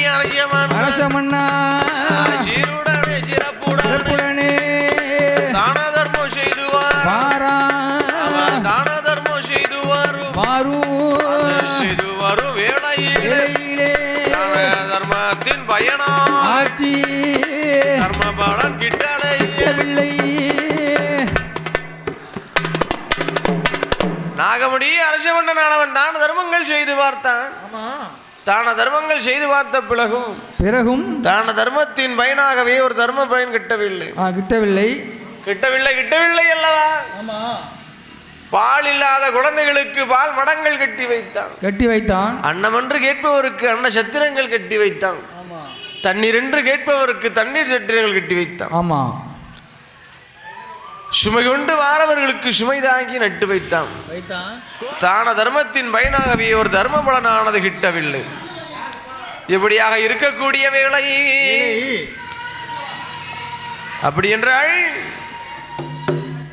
அரசமன்னா சீருடனே சிறப்புடனே தான தர்மம் செய்து தான தர்மம் செய்து வரும் வேளையிலே தர்மத்தின் பயனாட்சி தர்ம பலன் கிட்டவில்லை. நாகமுடி அரசமன்னனானவன் தான தர்மங்கள் செய்து பார்த்தான். தான தர்மங்கள் செய்து பார்த்த பிறகும் தான தர்மத்தின் பயனாகவே ஒரு தர்ம பயன் கிட்டவில்லை அல்லவா? பால் இல்லாத குழந்தைகளுக்கு பால் மடங்கள் கட்டி வைத்தான். அன்னம் என்று கேட்பவருக்கு அன்ன சத்திரங்கள் கட்டி வைத்தான். தண்ணீர் என்று கேட்பவருக்கு தண்ணீர் சத்திரங்கள் கட்டி வைத்தான். ஆமா. சுமை கொண்டு வாரவர்களுக்கு சுமை தாங்கி நட்டு வைத்தான். தான தர்மத்தின் பயனாகவே ஒரு தர்ம பலனானது கிட்டவில்லை. இப்படியாக இருக்கக்கூடிய வேளை அப்படி என்றால்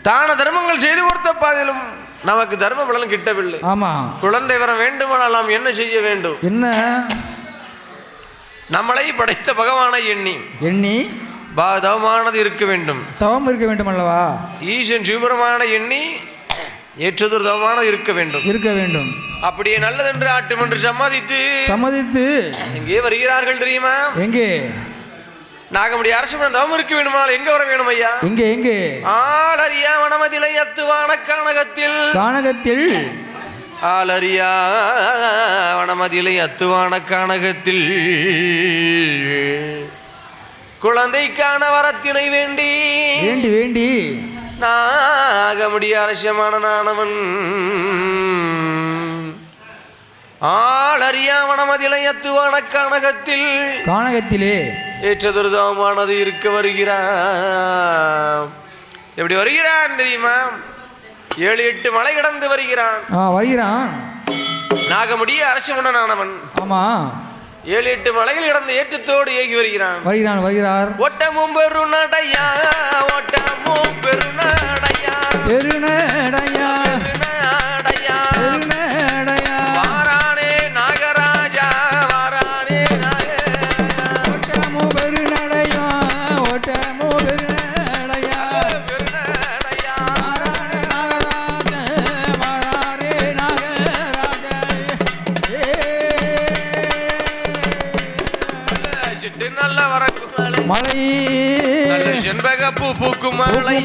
தான தர்மங்கள் செய்து கொடுத்த பாதிலும் நமக்கு தர்ம பலன் கிட்டவில்லை. ஆமா. குழந்தை வர வேண்டுமானால் நாம் என்ன செய்ய வேண்டும்? என்ன? நம்மளை படைத்த பகவானை எண்ணி தவமானது இருக்க வேண்டும். தவம் இருக்க வேண்டும் அல்லவா? ஈசன் சிவபெருமான எண்ணி ஏற்றதொரு தவமானது இருக்க வேண்டும். அப்படியே நல்லதென்று ஆட்டும் என்று சம்மதித்து எங்கே வருகிறார்கள் தெரியுமா? எங்கே? நாகமுடி அரசமன்னன் தவம் இருக்க வேண்டுமானால் எங்க வர வேணும் ஐயா? எங்கே? ஆளறியா வனமதிலை அத்துவான கானகத்தில் ஆளறியா வனமதிலை அத்துவான கானகத்தில் குழந்தைக்கான வரத்தினை வேண்டி நாகமுடி அரசமன்னனானவன் ஆளறியா வனமதிலை அத்துவான கானகத்திலே ஏற்றதுருதமானது இருக்க வருகிறான். எப்படி வருகிறான் தெரியுமா? 7-8 மலை கடந்து வருகிறான். நாகமுடி அரசமன்னனானவன். ஆமா. 7-8 மலைகள் கடந்து ஏற்றத்தோடு ஏகி வருகிறான். ஓட்டமும் பெருநடையா வாரானே நாகராஜா வாரானே நல்ல மலை நல்ல செண்பகப்பூ பூக்கும் மலை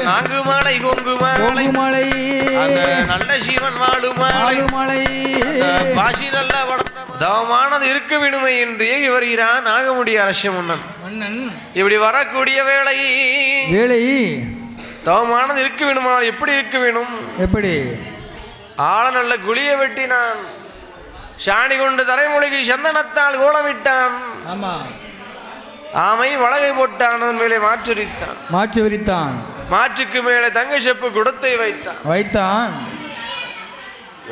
நான்கு மலை கொங்கு மலை நல்ல சிவன் வாழும் மலை பாசி நல்ல தவமானது இருக்க விடுமை என்று ஏகி வருகிறான் நாகமுடி அரசமன்னன். இப்படி வரக்கூடிய வேளை தவமானது இருக்க வேணுமானால் எப்படி இருக்க வேணும்? எப்படி? ஆள நல்ல குளிய வெட்டினான். சாணி கொண்டு தலைமொழிக்கு சந்தனத்தால் கோலமிட்டான். ஆமை வளகை போட்டான். அதன் மேலே மாற்று விரித்தான். மாற்றுக்கு மேலே தங்க செப்பு குடத்தை வைத்தான்.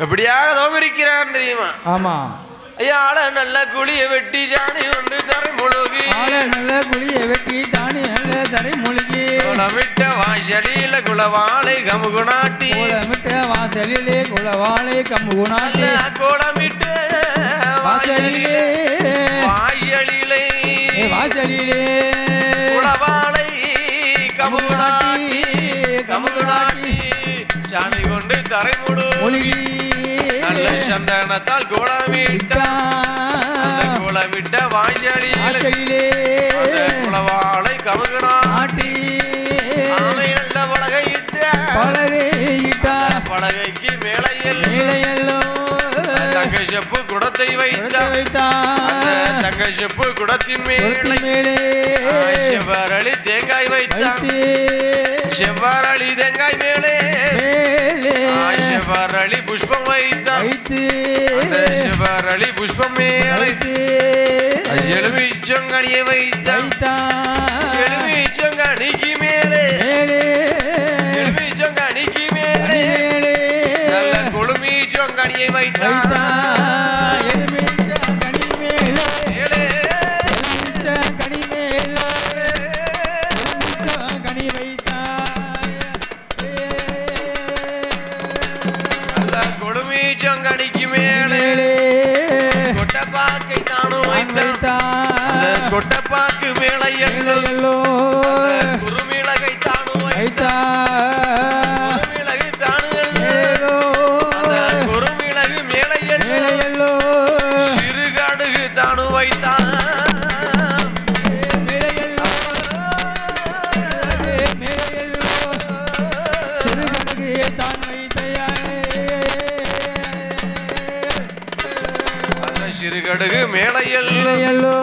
எப்படியாக தோமிருக்கிறான் தெரியுமா? ஆமா. ஐயா ஆள நல்ல குளிய வெட்டி சாணி கொண்டு தலைமொழிகி குளமிட்ட வாசலில குளவாளை கமுகுநாட்டி கோலமிட்ட வாசலிலே குளவாளை கமுகுநாட்டி சாணி கொண்டு தலைமொழி நல்ல சந்தனத்தால் கோலமிட்ட வாசலிலே குளவாளை கமுகுநாட்டி ஆமை நல்ல பலகைக்கு மேலையல்லோ தங்க செப்பு குடத்தை வைத்தான். தங்க செப்பு குடத்தின் மேலே செவ்வரளி தேங்காய் வைத்தான். செவ்வரளி தேங்காய் மேலே செவ்வரளி புஷ்பம் வைத்தான். செவ்வரளி புஷ்பம் மேலே எலுமிச்சங்கனியை வைத்தான். எலுமிச்சங்கனிக்கு மேலே நல்ல கொழுமிச்சங்கனியை வைத்தான். கொழுமிச்சங்கனிக்கு மேலே கொட்டப்பாக்கை தானோ கொட்டப்பாக்கு மேலையல்லோ குறுமிளகை தானு குறுமிளகை தானுகளோ குறுமிளகு மேலையல்லோ சிறுகடுகு தானு வைத்தான் சிறுகடுகு மேலையல்லோ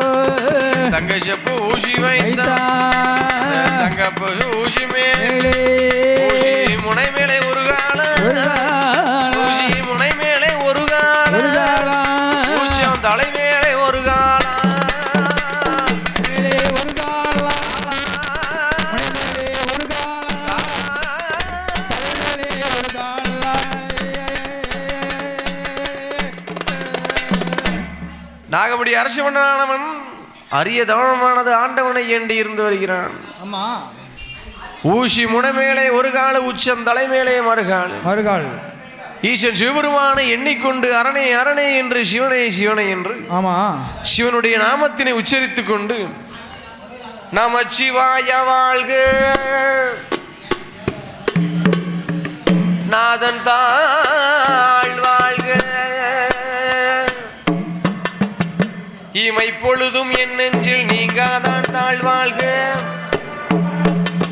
தங்க செப்பு ஊசி வைத்தான் தங்கப்பு ஊசி மேலே ஊசி முனை மேலே ஒரு கால ஊசி முனை மேலே ஒரு கால ஊச்சம் தலை மேலே ஒரு கால நாகபடி அரசவனானவன் அரிய தவமானது ஆண்டவனை ஏண்டி இருந்து வருகிறான். ஊசி முனைமேலே ஒரு கால உச்சம் தலைமேலே மறுகால் ஈசன் சிவபெருமானை எண்ணிக்கொண்டு அரணே அரணே என்று சிவனே சிவனை என்று சிவனுடைய நாமத்தினை உச்சரித்துக் கொண்டு நமச்சிவாய வாழ்க நாதன் தாழ் வாழ்க இமை பொழுதும் என் நெஞ்சில் நீங்காதான் தாழ்வாழ்க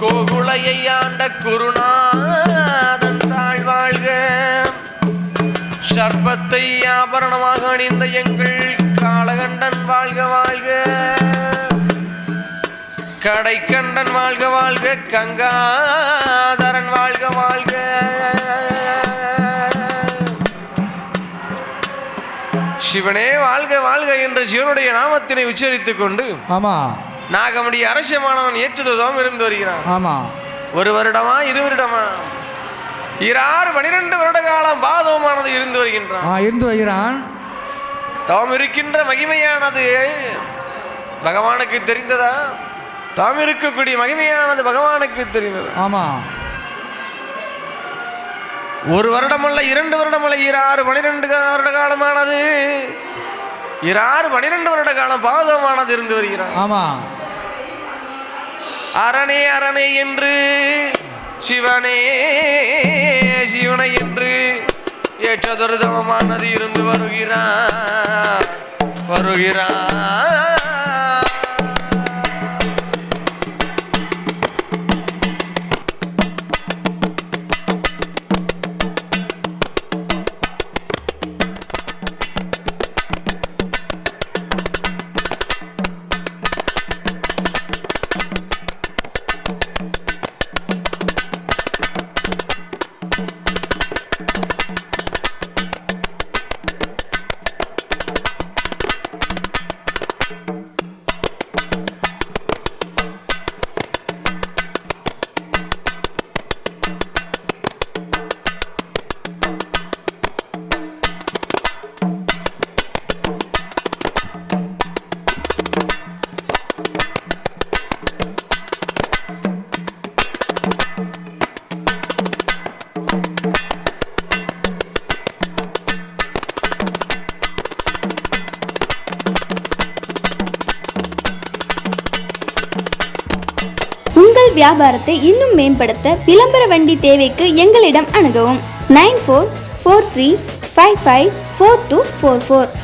கோகுலையை ஆண்ட குருநாதன் தாழ்வாழ்க சர்ப்பத்தை ஆபரணமாக அணிந்த எங்கள் காளகண்டன் வாழ்க வாழ்க கடைக்கண்டன் வாழ்க வாழ்க கங்காதரன் வாழ்க வாழ்க சிவனே வாழ்க வாழ்க என்ற சிவனுடைய நாமத்தினை உச்சரித்துக் கொண்டு நாகமடி அரசியமானவன் ஏற்றுதோம் இருந்து வருகிறான். ஒரு வருடமா 2 வருடமா 12 வருட காலம் பாதவமானது இருந்து வருகிறான். தாம் இருக்கின்ற மகிமையானது பகவானுக்கு தெரிந்ததா? தாம் இருக்கக்கூடிய மகிமையானது பகவானுக்கு தெரிந்தது. ஒரு வருடமல்ல 2 வருடமல்ல 12 வருட காலமானது 12 வருட காலம் பாதமானது இருந்து வருகிறான். அரணே அரணே என்று சிவனே சிவனை என்று ஏற்றதொரு தவமானது இருந்து வருகிறான். வியாபாரத்தை இன்னும் மேம்படுத்த விளம்பர வண்டி தேவைக்கு எங்களிடம் அணுகவும் 9443554244.